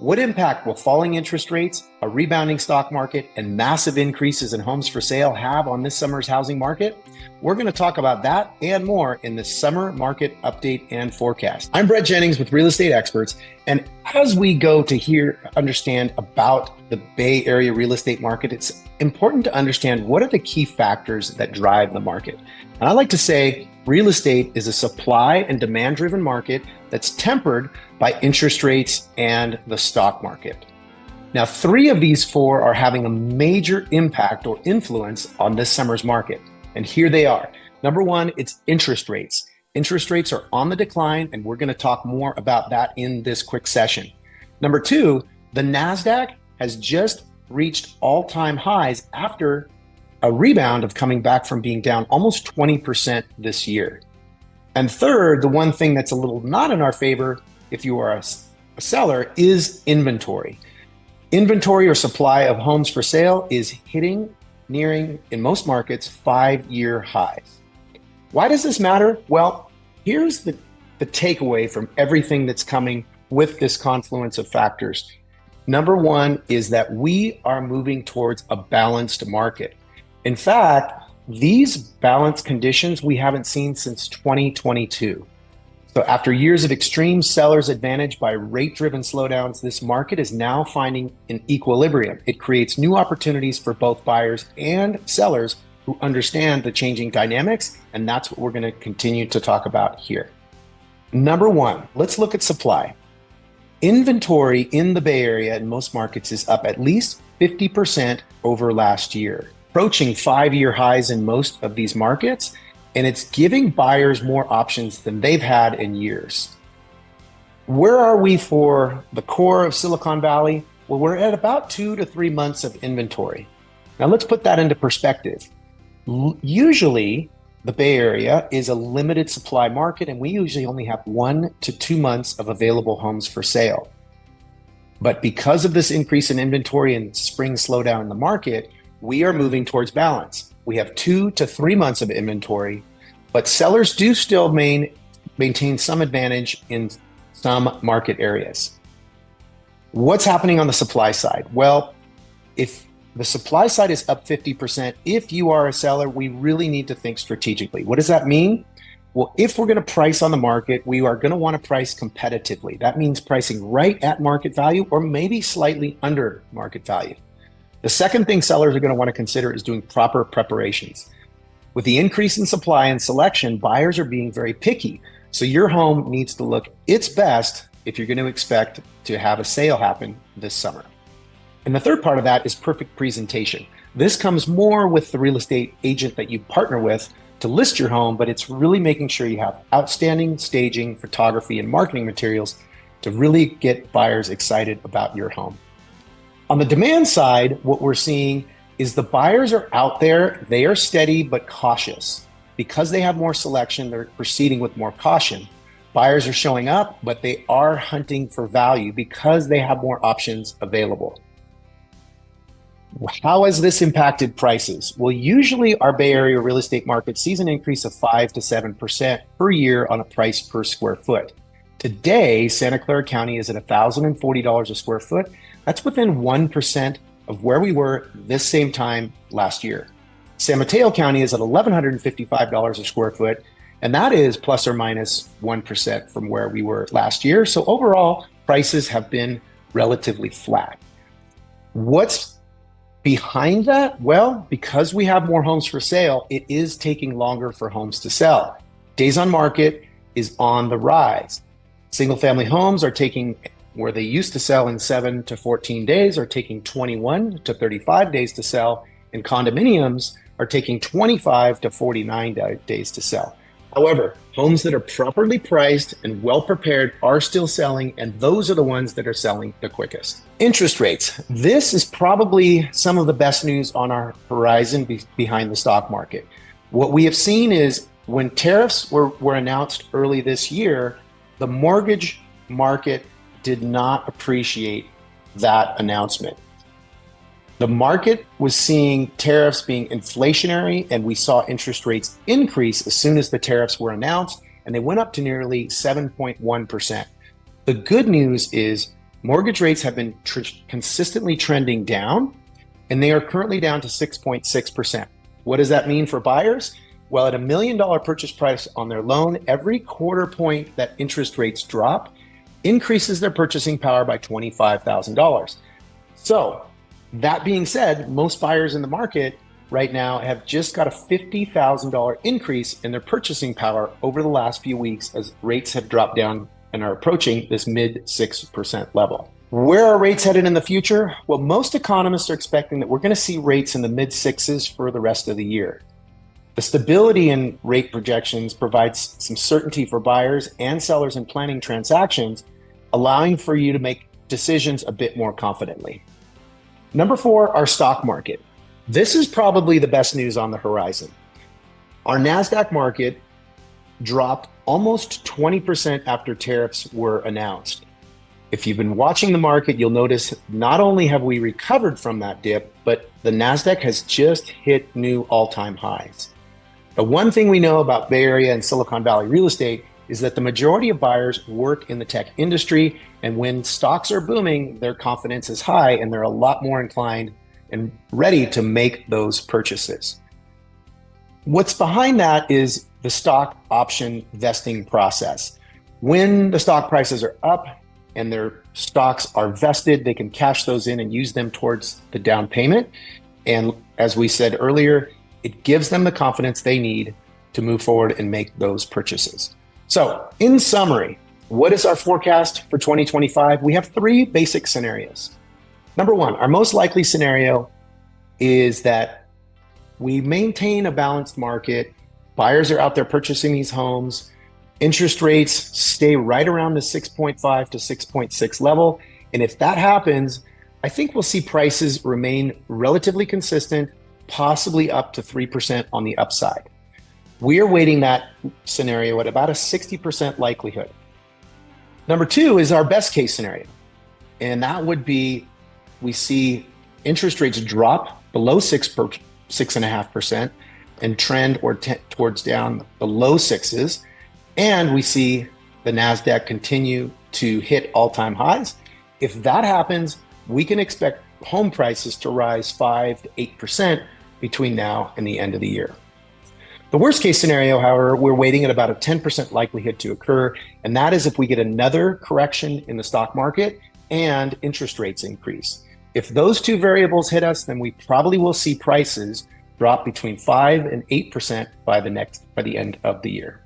What impact will falling interest rates, a rebounding stock market, and massive increases in homes for sale have on this summer's housing market? We're going to talk about that and more in the summer market update and forecast. I'm Brett Jennings with Real Estate Experts, and as we go to understand about the Bay Area real estate market, it's important to understand what are the key factors that drive the market. And I like to say real estate is a supply and demand driven market that's tempered by interest rates and the stock market. Now, 3 of these 4 are having a major impact or influence on this summer's market. And here they are. Number 1, it's interest rates. Interest rates are on the decline, and we're going to talk more about that in this quick session. Number 2, the NASDAQ has just reached all-time highs after a rebound of coming back from being down almost 20% this year. And third, the one thing that's a little not in our favor if you are a seller is inventory. Inventory or supply of homes for sale is nearing, in most markets, 5-year highs. Why does this matter? Well, here's the takeaway from everything that's coming with this confluence of factors. Number 1 is that we are moving towards a balanced market. In fact, these balanced conditions we haven't seen since 2022. So after years of extreme seller's advantage by rate-driven slowdowns, this market is now finding an equilibrium. It creates new opportunities for both buyers and sellers who understand the changing dynamics, and that's what we're going to continue to talk about here. Number 1, let's look at supply. Inventory in the Bay Area in most markets is up at least 50% over last year, approaching 5-year highs in most of these markets, and it's giving buyers more options than they've had in years. Where are we for the core of Silicon Valley? Well, we're at about 2 to 3 months of inventory. Now let's put that into perspective. Usually, the Bay Area is a limited supply market, and we usually only have 1 to 2 months of available homes for sale. But because of this increase in inventory and spring slowdown in the market, we are moving towards balance. We have 2 to 3 months of inventory, but sellers do still maintain some advantage in some market areas. What's happening on the supply side? Well, if the supply side is up 50%, if you are a seller, we really need to think strategically. What does that mean? Well, if we're going to price on the market, we are going to want to price competitively. That means pricing right at market value or maybe slightly under market value. The second thing sellers are going to want to consider is doing proper preparations. With the increase in supply and selection, buyers are being very picky. So your home needs to look its best if you're going to expect to have a sale happen this summer. And the third part of that is perfect presentation. This comes more with the real estate agent that you partner with to list your home, but it's really making sure you have outstanding staging, photography, and marketing materials to really get buyers excited about your home. On the demand side, what we're seeing is the buyers are out there. They are steady but cautious. Because they have more selection, they're proceeding with more caution. Buyers are showing up, but they are hunting for value because they have more options available. How has this impacted prices? Well, usually our Bay Area real estate market sees an increase of 5 to 7% per year on a price per square foot. Today, Santa Clara County is at $1,040 a square foot. That's within 1% of where we were this same time last year. San Mateo County is at $1,155 a square foot, and that is plus or minus 1% from where we were last year. So overall, prices have been relatively flat. What's behind that? Well, because we have more homes for sale, it is taking longer for homes to sell. Days on market is on the rise. Single family homes are taking, where they used to sell in 7 to 14 days, are taking 21 to 35 days to sell, and condominiums are taking 25 to 49 days to sell. However, homes that are properly priced and well prepared are still selling, and those are the ones that are selling the quickest. Interest rates. This is probably some of the best news on our horizon behind the stock market. What we have seen is when tariffs were announced early this year, the mortgage market did not appreciate that announcement. The market was seeing tariffs being inflationary, and we saw interest rates increase as soon as the tariffs were announced, and they went up to nearly 7.1%. The good news is mortgage rates have been consistently trending down, and they are currently down to 6.6%. What does that mean for buyers? Well, at $1 million purchase price on their loan, every quarter point that interest rates drop increases their purchasing power by $25,000. So that being said, most buyers in the market right now have just got a $50,000 increase in their purchasing power over the last few weeks as rates have dropped down and are approaching this mid 6% level. Where are rates headed in the future? Well, most economists are expecting that we're going to see rates in the mid sixes for the rest of the year. The stability in rate projections provides some certainty for buyers and sellers in planning transactions, allowing for you to make decisions a bit more confidently. Number 4, our stock market. This is probably the best news on the horizon. Our NASDAQ market dropped almost 20% after tariffs were announced. If you've been watching the market, you'll notice not only have we recovered from that dip, but the NASDAQ has just hit new all-time highs. The one thing we know about Bay Area and Silicon Valley real estate is that the majority of buyers work in the tech industry, and when stocks are booming, their confidence is high and they're a lot more inclined and ready to make those purchases. What's behind that is the stock option vesting process. When the stock prices are up and their stocks are vested, they can cash those in and use them towards the down payment. And as we said earlier, it gives them the confidence they need to move forward and make those purchases. So in summary, what is our forecast for 2025? We have 3 basic scenarios. Number 1, our most likely scenario is that we maintain a balanced market. Buyers are out there purchasing these homes. Interest rates stay right around the 6.5 to 6.6 level. And if that happens, I think we'll see prices remain relatively consistent, possibly up to 3% on the upside. We are weighting that scenario at about a 60% likelihood. Number 2 is our best case scenario. And that would be we see interest rates drop below 6.5% and trend towards down the low 6s. And we see the NASDAQ continue to hit all-time highs. If that happens, we can expect home prices to rise 5 to 8% between now and the end of the year. The worst case scenario, however, we're waiting at about a 10% likelihood to occur, and that is if we get another correction in the stock market and interest rates increase. If those 2 variables hit us, then we probably will see prices drop between 5 and 8% by the end of the year.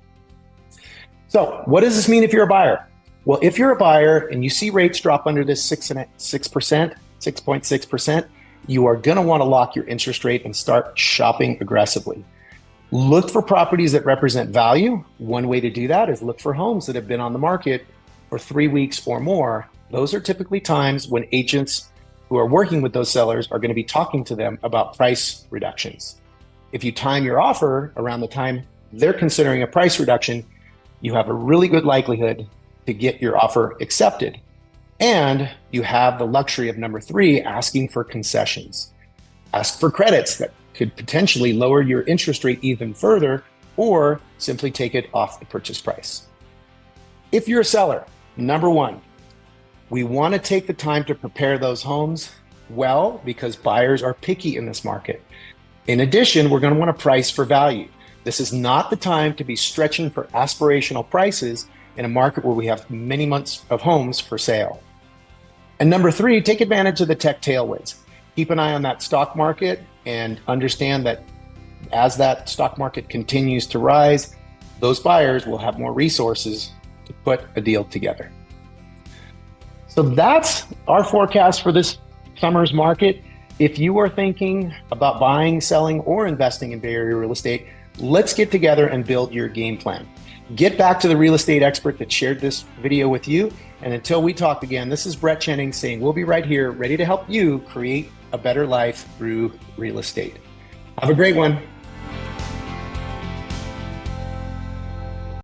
So what does this mean if you're a buyer? Well, if you're a buyer and you see rates drop under this 6.6%, you are going to want to lock your interest rate and start shopping aggressively. Look for properties that represent value. One way to do that is look for homes that have been on the market for 3 weeks or more. Those are typically times when agents who are working with those sellers are going to be talking to them about price reductions. If you time your offer around the time they're considering a price reduction, you have a really good likelihood to get your offer accepted. And you have the luxury of number 3, asking for concessions. Ask for credits that could potentially lower your interest rate even further, or simply take it off the purchase price. If you're a seller, number 1, we want to take the time to prepare those homes well because buyers are picky in this market. In addition, we're going to want to price for value. This is not the time to be stretching for aspirational prices in a market where we have many months of homes for sale. And number 3, take advantage of the tech tailwinds. Keep an eye on that stock market and understand that as that stock market continues to rise, those buyers will have more resources to put a deal together. So that's our forecast for this summer's market. If you are thinking about buying, selling, or investing in Bay Area real estate, let's get together and build your game plan. Get back to the real estate expert that shared this video with you. And until we talk again, this is Brett Jennings saying we'll be right here ready to help you create a better life through real estate. Have a great one.